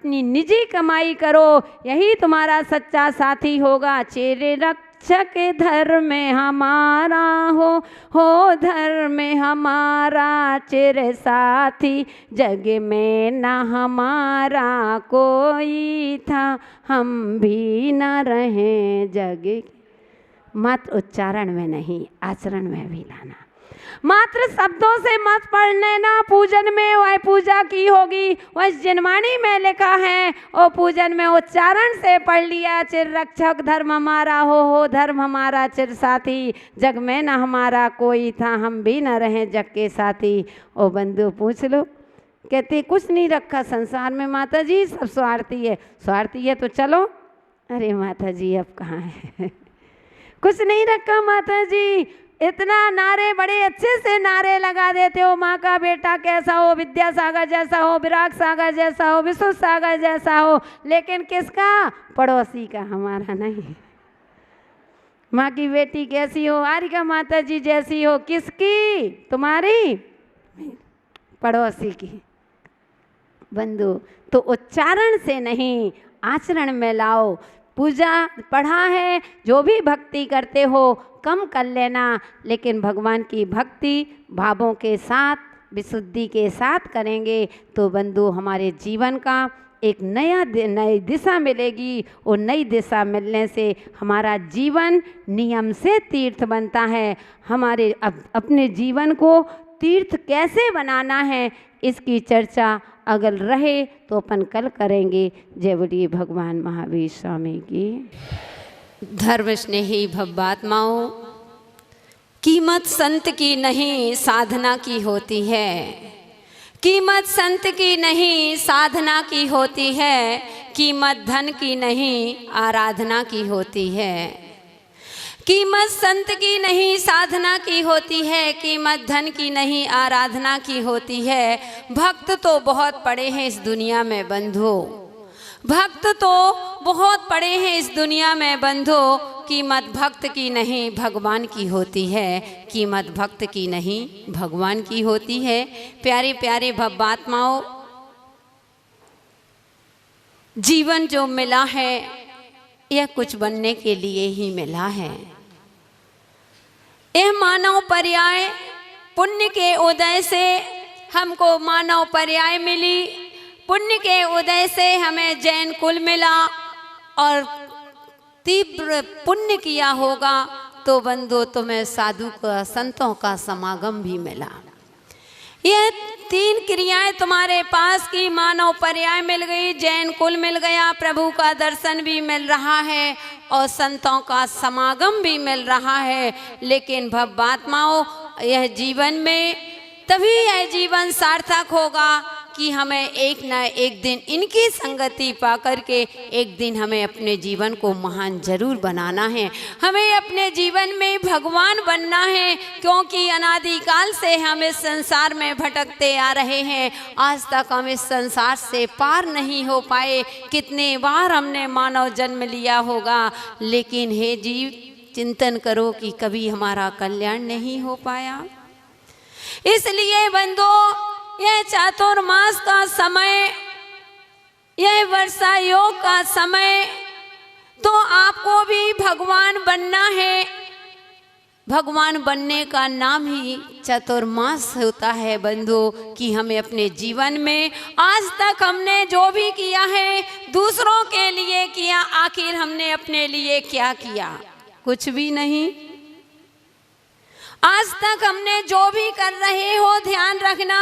अपनी निजी कमाई करो, यही तुम्हारा सच्चा साथी होगा। चेरे रक्षक धर्म हमारा हो धर्म हमारा, चिर साथी जग में न हमारा कोई था, हम भी न रहे जग। मात्र उच्चारण में नहीं, आचरण में भी लाना। मात्र शब्दों से मत पढ़ लेना, पूजन में वह पूजा की होगी, वह जिनवाणी में लिखा है और पूजन में उच्चारण से पढ़ लिया। चिर रक्षक धर्म हमारा हो धर्म हमारा, चिर साथी जग में न हमारा कोई था, हम भी न रहे जग के साथी। ओ बंधु पूछ लो, कहते कुछ नहीं रखा संसार में माता जी, सब स्वार्थी है। स्वार्थी है तो चलो। अरे माता जी अब कहाँ है कुछ नहीं रखा माता जी। इतना नारे, बड़े अच्छे से नारे लगा देते हो, माँ का बेटा कैसा हो, विद्यासागर जैसा हो, विराग सागर जैसा हो, विश्व सागर जैसा हो, लेकिन किसका? पड़ोसी का, हमारा नहीं। माँ की बेटी कैसी हो? आरिका माता जी जैसी हो। किसकी? तुम्हारी? पड़ोसी की। बंधु तो उच्चारण से नहीं, आचरण में लाओ। पूजा पढ़ा है, जो भी भक्ति करते हो कम कर लेना, लेकिन भगवान की भक्ति भावों के साथ, विशुद्धि के साथ करेंगे तो बंधु हमारे जीवन का एक नई दिशा मिलेगी। और नई दिशा मिलने से हमारा जीवन नियम से तीर्थ बनता है। हमारे अपने जीवन को तीर्थ कैसे बनाना है, इसकी चर्चा अगर रहे तो अपन कल करेंगे। जय बोलिए भगवान महावीर स्वामी की। धर्म स्नेही भव्यात्माओं, कीमत संत की नहीं साधना की होती है। कीमत संत की नहीं साधना की होती है, कीमत धन की नहीं आराधना की होती है। कीमत संत की नहीं साधना की होती है, कीमत धन की नहीं आराधना की होती है। भक्त तो बहुत पड़े हैं इस दुनिया में बंधुओं, भक्त तो बहुत पड़े हैं इस दुनिया में बंधुओं। कीमत भक्त की नहीं भगवान की होती है, कीमत भक्त की नहीं भगवान की होती है। प्यारे प्यारे भव्यात्माओं, जीवन जो मिला है यह कुछ बनने के लिए ही मिला है। यह मानव पर्याय, पुण्य के उदय से हमको मानव पर्याय मिली। पुण्य के उदय से हमें जैन कुल मिला, और तीव्र पुण्य किया होगा तो बंधु तुम्हें साधु का, संतों का समागम भी मिला। यह तीन क्रियाएं तुम्हारे पास की, मानव पर्याय मिल गई, जैन कुल मिल गया, प्रभु का दर्शन भी मिल रहा है और संतों का समागम भी मिल रहा है। लेकिन भव्यात्माओं, यह जीवन में तभी यह जीवन सार्थक होगा कि हमें एक न एक दिन इनकी संगति पा करके एक दिन हमें अपने जीवन को महान जरूर बनाना है। हमें अपने जीवन में भगवान बनना है, क्योंकि अनादिकाल से हम इस संसार में भटकते आ रहे हैं। आज तक हम इस संसार से पार नहीं हो पाए। कितने बार हमने मानव जन्म लिया होगा, लेकिन हे जीव चिंतन करो कि कभी हमारा कल्याण नहीं हो पाया। इसलिए बंधुओं, यह चातुर्मास का समय, यह वर्षा योग का समय, तो आपको भी भगवान बनना है। भगवान बनने का नाम ही चातुर्मास होता है बंधु, कि हमें अपने जीवन में आज तक हमने जो भी किया है दूसरों के लिए किया, आखिर हमने अपने लिए क्या किया? कुछ भी नहीं। आज तक हमने जो भी कर रहे हो, ध्यान रखना,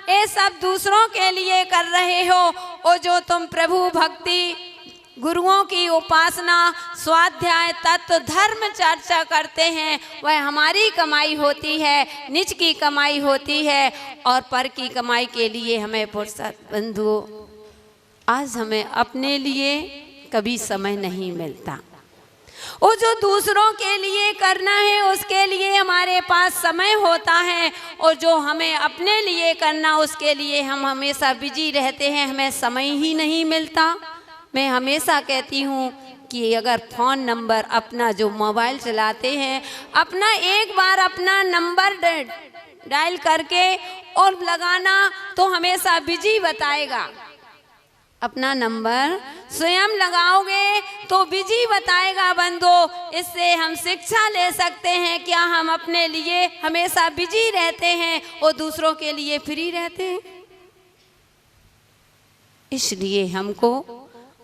ये सब दूसरों के लिए कर रहे हो। और जो तुम प्रभु भक्ति, गुरुओं की उपासना, स्वाध्याय, तत्व, धर्म चर्चा करते हैं, वह हमारी कमाई होती है, निज की कमाई होती है। और पर की कमाई के लिए हमें फुर्सत बंधुओं, आज हमें अपने लिए कभी समय नहीं मिलता। वो जो दूसरों के लिए करना है उसके लिए हमारे पास समय होता है, और जो हमें अपने लिए करना उसके लिए हम हमेशा बिजी रहते हैं, हमें समय ही नहीं मिलता। मैं हमेशा कहती हूँ कि अगर फ़ोन नंबर अपना, जो मोबाइल चलाते हैं, अपना एक बार अपना नंबर डायल करके और लगाना तो हमेशा बिजी बताएगा। अपना नंबर स्वयं लगाओगे तो बिजी बताएगा बंदो। इससे हम शिक्षा ले सकते हैं, क्या हम अपने लिए हमेशा बिजी रहते हैं और दूसरों के लिए फ्री रहते हैं। इसलिए हमको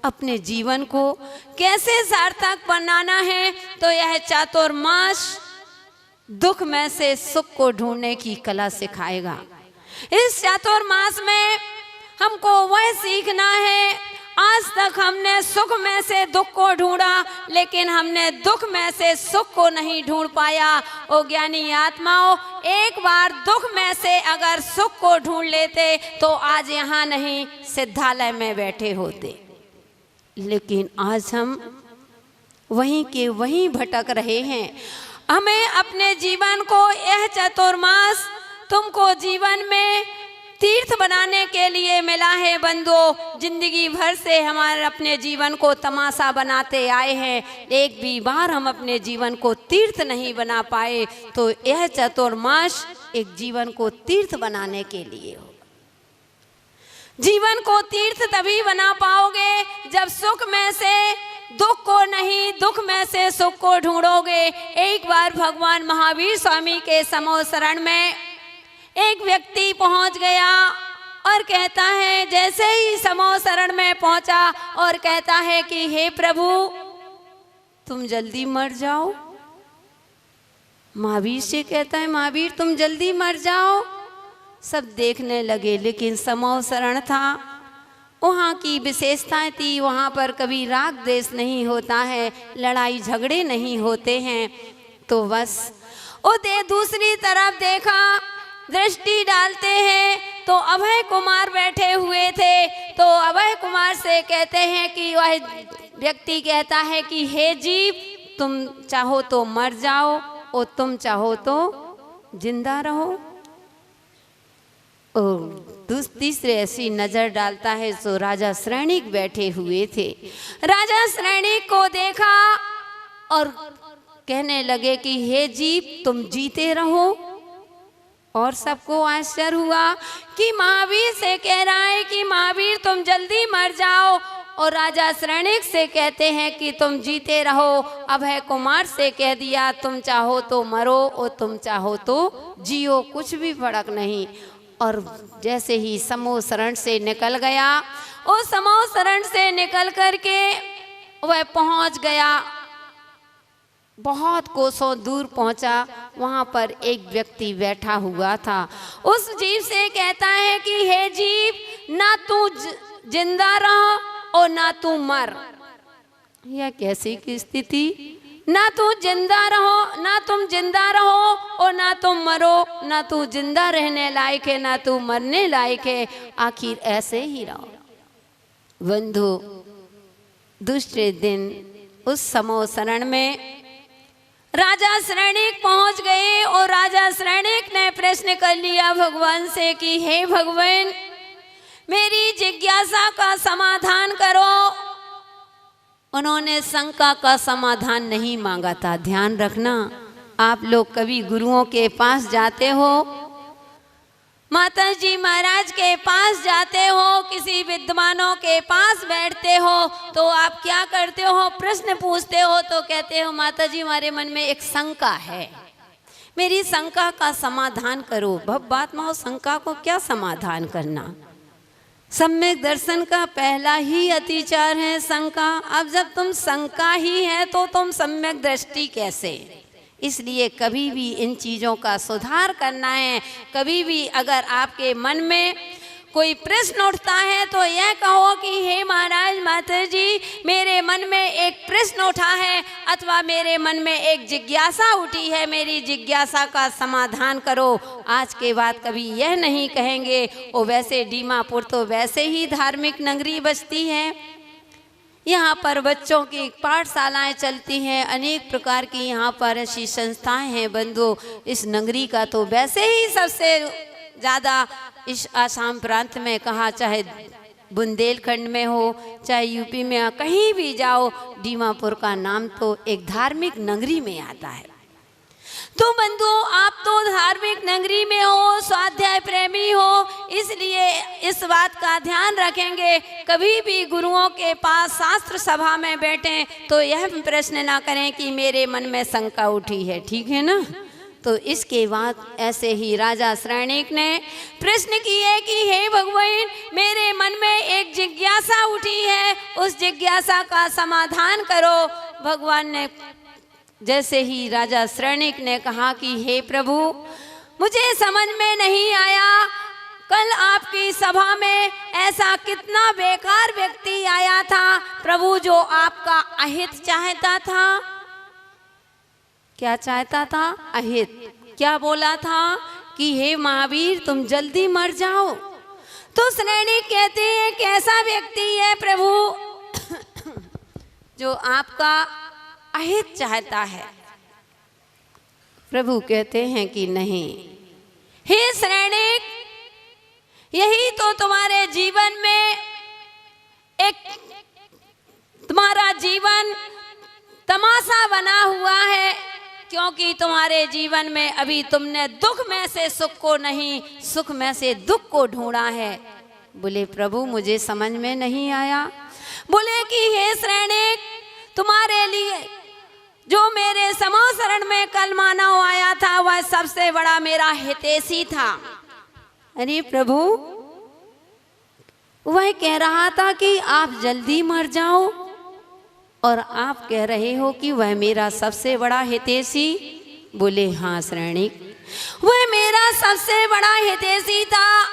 अपने जीवन को कैसे सार्थक बनाना है, तो यह चातुर्मास दुख में से सुख को ढूंढने की कला सिखाएगा। इस चातुर्मास में हमको वह सीखना है, आज तक हमने सुख में से दुख को ढूंढा, लेकिन हमने दुख में से सुख को नहीं ढूंढ पाया। ओ ज्ञानी आत्माओं, एक बार दुख में से अगर सुख को ढूंढ लेते तो आज यहाँ नहीं सिद्धालय में बैठे होते। लेकिन आज हम वहीं के वहीं भटक रहे हैं। हमें अपने जीवन को यह चातुर्मास तुमको जीवन में तीर्थ बनाने के लिए मिला है बंधुओं। जिंदगी भर से हमारे अपने जीवन को तमाशा बनाते आए हैं, एक भी बार हम अपने जीवन को तीर्थ नहीं बना पाए। तो यह चातुर्मास एक जीवन को तीर्थ बनाने के लिए हो। जीवन को तीर्थ तभी बना पाओगे जब सुख में से दुख को नहीं, दुख में से सुख को ढूंढोगे। एक बार भगवान महावीर स्वामी के समूह शरण में एक व्यक्ति पहुंच गया और कहता है, जैसे ही समूह शरण में पहुंचा और कहता है कि हे प्रभु तुम जल्दी मर जाओ। महावीर से कहता है, महावीर तुम जल्दी मर जाओ। सब देखने लगे, लेकिन समूह शरण था, वहाँ की विशेषताएं थी, वहाँ पर कभी राग द्वेष नहीं होता है, लड़ाई झगड़े नहीं होते हैं। तो बस उधर दूसरी तरफ देखा, दृष्टि डालते हैं तो अभय कुमार बैठे हुए थे। तो अभय कुमार से कहते हैं कि वह व्यक्ति कहता है कि हे जीव, तुम चाहो तो मर जाओ और तुम चाहो तो जिंदा रहो। और तीसरे ऐसी नजर डालता है तो राजा श्रेणिक बैठे हुए थे। राजा श्रेणिक को देखा और कहने लगे कि हे जीव तुम जीते रहो। और सबको आश्चर्य हुआ कि महावीर से कह रहा है कि महावीर तुम जल्दी मर जाओ, और राजा श्रेणिक से कहते हैं कि तुम जीते रहो। अभय कुमार से कह दिया तुम चाहो तो मरो और तुम चाहो तो जियो, कुछ भी फर्क नहीं। और जैसे ही समूह शरण से निकल गया, उस समूह शरण से निकल करके वह पहुंच गया, बहुत कोसों दूर पहुंचा। वहां पर एक व्यक्ति बैठा हुआ था। उस जीव से कहता है कि हे जीव, ना तू जिंदा रहो और ना तू मर। यह कैसी की स्थिति, ना तू जिंदा रहो, ना तुम जिंदा रहो और ना तुम मरो, ना तू जिंदा रहने लायक है ना तू मरने लायक है, आखिर ऐसे ही रहो। बंधु, दूसरे दिन उस समूह शरण में राजा श्रेणिक पहुंच गए और राजा श्रेणिक ने प्रश्न कर लिया भगवान से कि हे भगवान, मेरी जिज्ञासा का समाधान करो। उन्होंने शंका का समाधान नहीं मांगा था। ध्यान रखना, आप लोग कभी गुरुओं के पास जाते हो, माता जी महाराज के पास जाते हो, किसी विद्वानों के पास बैठते हो, तो आप क्या करते हो, प्रश्न पूछते हो तो कहते हो माता जी हमारे मन में एक शंका है, मेरी शंका का समाधान करो। बात में शंका को क्या समाधान करना, सम्यक दर्शन का पहला ही अतिचार है शंका। अब जब तुम शंका ही है तो तुम सम्यक दृष्टि कैसे। इसलिए कभी भी इन चीज़ों का सुधार करना है। कभी भी अगर आपके मन में कोई प्रश्न उठता है तो यह कहो कि हे महाराज माता जी, मेरे मन में एक प्रश्न उठा है अथवा मेरे मन में एक जिज्ञासा उठी है, मेरी जिज्ञासा का समाधान करो। आज के बाद कभी यह नहीं कहेंगे ओ वैसे डीमापुर तो वैसे ही धार्मिक नगरी बसती है, यहाँ पर बच्चों की पाठशालाएं चलती हैं, अनेक प्रकार की यहाँ पर ऐसी संस्थाएं हैं। बंधु, इस नगरी का तो वैसे ही सबसे ज़्यादा इस आसाम प्रांत में कहा, चाहे बुंदेलखंड में हो चाहे यूपी में हो, कहीं भी जाओ, डीमापुर का नाम तो एक धार्मिक नगरी में आता है। तो बंधु, आप तो धार्मिक नगरी में हो, स्वाध्याय प्रेमी हो, इसलिए इस बात का ध्यान रखेंगे, कभी भी गुरुओं के पास शास्त्र सभा में बैठें तो यह प्रश्न ना करें कि मेरे मन में शंका उठी है, ठीक है ना। तो इसके बाद ऐसे ही राजा श्रेणिक ने प्रश्न किए कि हे भगवान, मेरे मन में एक जिज्ञासा उठी है, उस जिज्ञासा का समाधान करो। भगवान ने जैसे ही राजा श्रेणिक ने कहा कि हे प्रभु, मुझे समझ में नहीं आया, कल आपकी सभा में ऐसा कितना बेकार व्यक्ति आया था प्रभु, जो आपका अहित चाहता था। क्या चाहता था? अहित। क्या बोला था कि हे महावीर, तुम जल्दी मर जाओ। तो श्रेणिक कहते हैं कैसा व्यक्ति है प्रभु जो आपका अहित चाहता है। प्रभु कहते हैं कि नहीं, हे श्रेणिक, यही तो तुम्हारे जीवन में एक, तुम्हारा जीवन तमाशा बना हुआ है, क्योंकि तुम्हारे जीवन में अभी तुमने दुख में से सुख को नहीं, सुख में से दुख को ढूंढा है। बोले प्रभु, मुझे समझ में नहीं आया। बोले कि हे श्रेणिक, तुम्हारे लिए जो मेरे समूह शरण में कल मानव आया था वह सबसे बड़ा मेरा हितैषी था। अरे प्रभु, वह कह रहा था कि आप जल्दी मर जाओ और आप कह रहे हो कि वह मेरा सबसे बड़ा हितैषी। बोले हाँ श्रेणिक, वह मेरा सबसे बड़ा हितैषी था।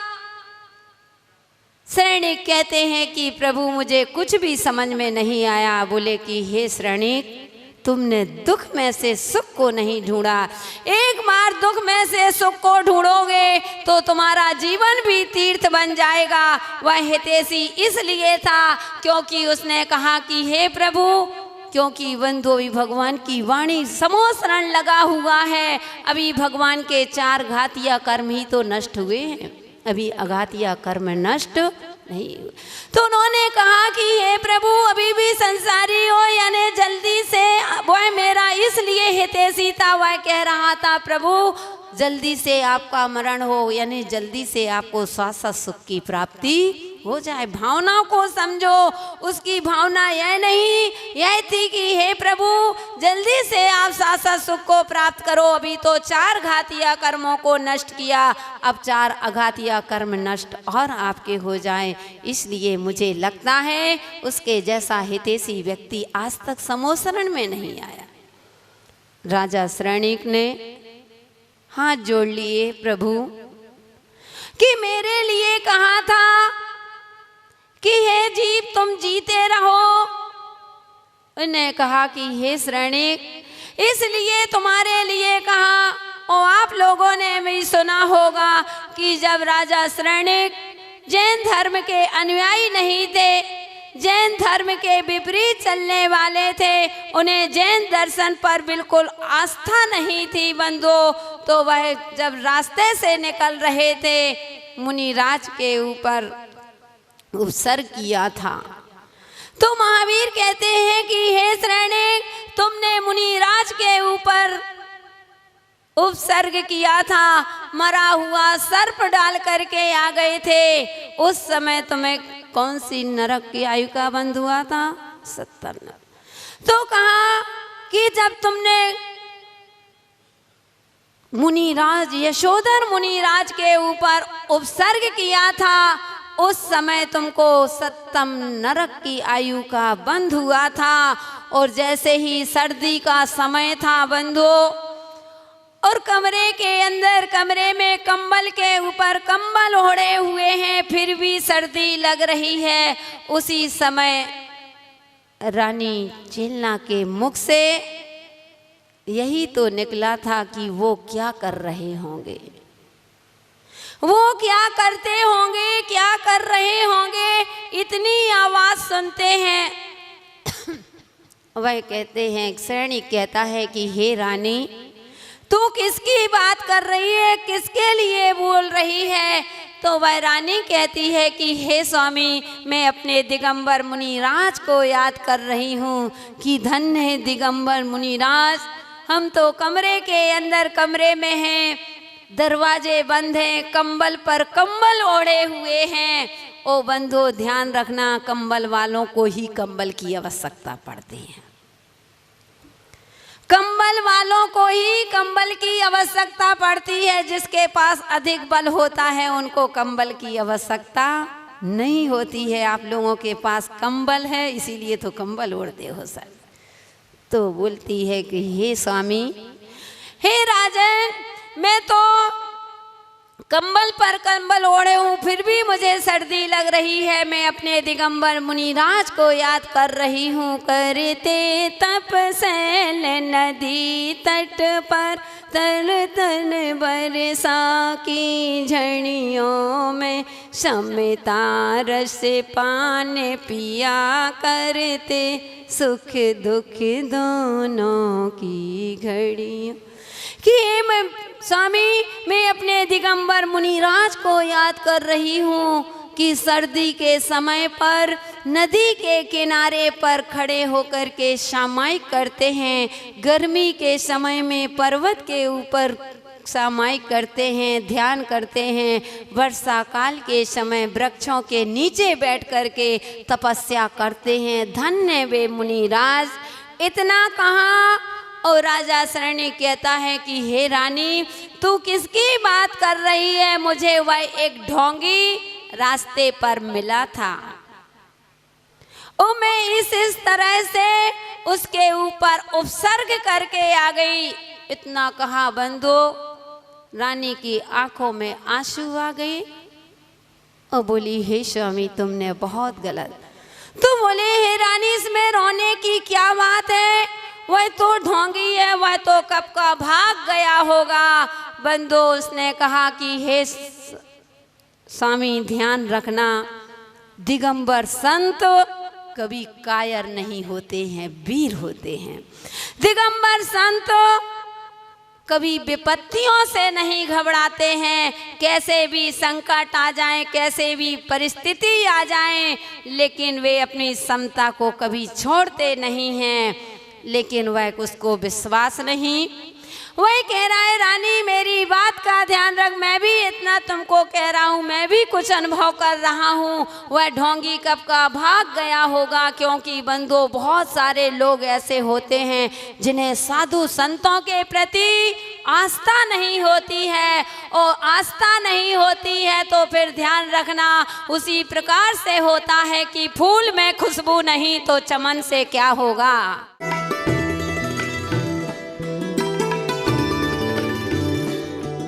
श्रेणिक कहते हैं कि प्रभु, मुझे कुछ भी समझ में नहीं आया। बोले कि हे श्रेणिक, तुमने दुख में से सुख को नहीं ढूंढा। एक बार दुख में से सुख को ढूंढोगे तो तुम्हारा जीवन भी तीर्थ बन जाएगा। वह हितैषी इसलिए था क्योंकि उसने कहा कि हे प्रभु, क्योंकि बंधु अभी भगवान की वाणी समूह शरण लगा हुआ है, अभी भगवान के 4 घातिया कर्म ही तो नष्ट हुए हैं, अभी अघातिया कर्म नष्ट नहीं। तो उन्होंने कहा कि हे प्रभु, अभी भी संसारी हो, यानी जल्दी से, वह मेरा इसलिए हितैषी था। वह कह रहा था प्रभु, जल्दी से आपका मरण हो, यानी जल्दी से आपको शाश्वत सुख की प्राप्ति हो जाए। भावनाओं को समझो, उसकी भावना यह नहीं, यह थी कि हे प्रभु, जल्दी से आप शाश्वत सुख को प्राप्त करो। अभी तो 4 घातिया कर्मों को नष्ट किया, अब 4 अघातिया कर्म नष्ट और आपके हो जाए। इसलिए मुझे लगता है उसके जैसा हितैषी व्यक्ति आज तक समूह शरण में नहीं आया। राजा श्रेणिक ने हाथ जोड़ लिए प्रभु कि मेरे लिए कहा था कि हे जीव, तुम जीते रहो। उन्हें कहा कि हे श्रेणिक, इसलिए तुम्हारे लिए कहा। और आप लोगों ने भी सुना होगा कि जब राजा श्रेणिक जैन धर्म के अनुयायी नहीं थे, जैन धर्म के विपरीत चलने वाले थे, उन्हें जैन दर्शन पर बिल्कुल आस्था नहीं थी बंधु, तो वह जब रास्ते से निकल रहे थे, मुनिराज के ऊपर उपसर्ग किया था। तो महावीर कहते हैं कि हे श्रेणिक, तुमने मुनिराज के ऊपर उपसर्ग किया था, मरा हुआ सर्प डाल करके आ गए थे। उस समय तुम्हें कौन सी नरक की आयु का बंध हुआ था? 70 नरक। तो कहा कि जब तुमने मुनिराज, यशोधर मुनिराज के ऊपर उपसर्ग किया था, उस समय तुमको 70 नरक की आयु का बंध हुआ था। और जैसे ही सर्दी का समय था बंधु, और कमरे के अंदर, कमरे में कंबल के ऊपर कंबल ओढ़े हुए हैं, फिर भी सर्दी लग रही है, उसी समय रानी चिलना के मुख से यही तो निकला था कि वो क्या कर रहे होंगे, वो क्या करते होंगे, क्या कर रहे होंगे। इतनी आवाज सुनते हैं। वह कहते हैं, श्रेणिक कहता है कि हे रानी, तू किसकी बात कर रही है, किसके लिए बोल रही है? तो वह रानी कहती है कि हे स्वामी, मैं अपने दिगंबर मुनिराज को याद कर रही हूँ कि धन्य है दिगंबर मुनिराज। हम तो कमरे के अंदर, कमरे में हैं, दरवाजे बंद हैं, कंबल पर कंबल ओढ़े हुए हैं। ओ बंधो ध्यान रखना, कंबल वालों को ही कंबल की आवश्यकता पड़ती है। कंबल वालों को ही कंबल की आवश्यकता पड़ती है। जिसके पास अधिक बल होता है उनको कंबल की आवश्यकता नहीं होती है। आप लोगों के पास कंबल है इसीलिए तो कंबल ओढ़ते हो सर। तो बोलती है कि हे स्वामी, हे राजन, मैं तो कंबल पर कंबल ओढ़े हूँ फिर भी मुझे सर्दी लग रही है। मैं अपने दिगंबर मुनिराज को याद कर रही हूँ। करते तपस्या नदी तट पर तल तल बरसा की झड़ियों में शमिता रस पान पिया करते सुख दुख दोनों की घड़ियों कि मैं स्वामी, मैं अपने दिगंबर मुनिराज को याद कर रही हूँ कि सर्दी के समय पर नदी के किनारे पर खड़े होकर के सामायिक करते हैं। गर्मी के समय में पर्वत के ऊपर सामायिक करते हैं, ध्यान करते हैं। वर्षा काल के समय वृक्षों के नीचे बैठ कर के तपस्या करते हैं। धन्य वे मुनिराज। इतना कहा और राजा शरण्य कहता है कि हे रानी, तू किसकी बात कर रही है? मुझे वह एक ढोंगी रास्ते पर मिला था और मैं इस तरह से उसके ऊपर उपसर्ग करके आ गई। इतना कहा बंधो, रानी की आंखों में आंसू आ गए और बोली, हे स्वामी, तुमने बहुत गलत। तो बोले, हे रानी, इसमें रोने की क्या बात है? वह तो ढोंगी है, वह तो कब का भाग गया होगा। बंधु उसने कहा कि हे स्वामी, ध्यान रखना, दिगंबर संत कभी कायर नहीं होते हैं, वीर होते हैं। दिगंबर संत कभी विपत्तियों से नहीं घबराते हैं। कैसे भी संकट आ जाए, कैसे भी परिस्थिति आ जाए, लेकिन वे अपनी समता को कभी छोड़ते नहीं हैं। लेकिन वह उसको विश्वास नहीं। वह कह रहा है, रानी मेरी बात का ध्यान रख, मैं भी इतना तुमको कह रहा हूँ, मैं भी कुछ अनुभव कर रहा हूँ। वह ढोंगी कब का भाग गया होगा, क्योंकि बंधु बहुत सारे लोग ऐसे होते हैं जिन्हें साधु संतों के प्रति आस्था नहीं होती है, और आस्था नहीं होती है तो फिर ध्यान रखना उसी प्रकार से होता है कि फूल में खुशबू नहीं तो चमन से क्या होगा।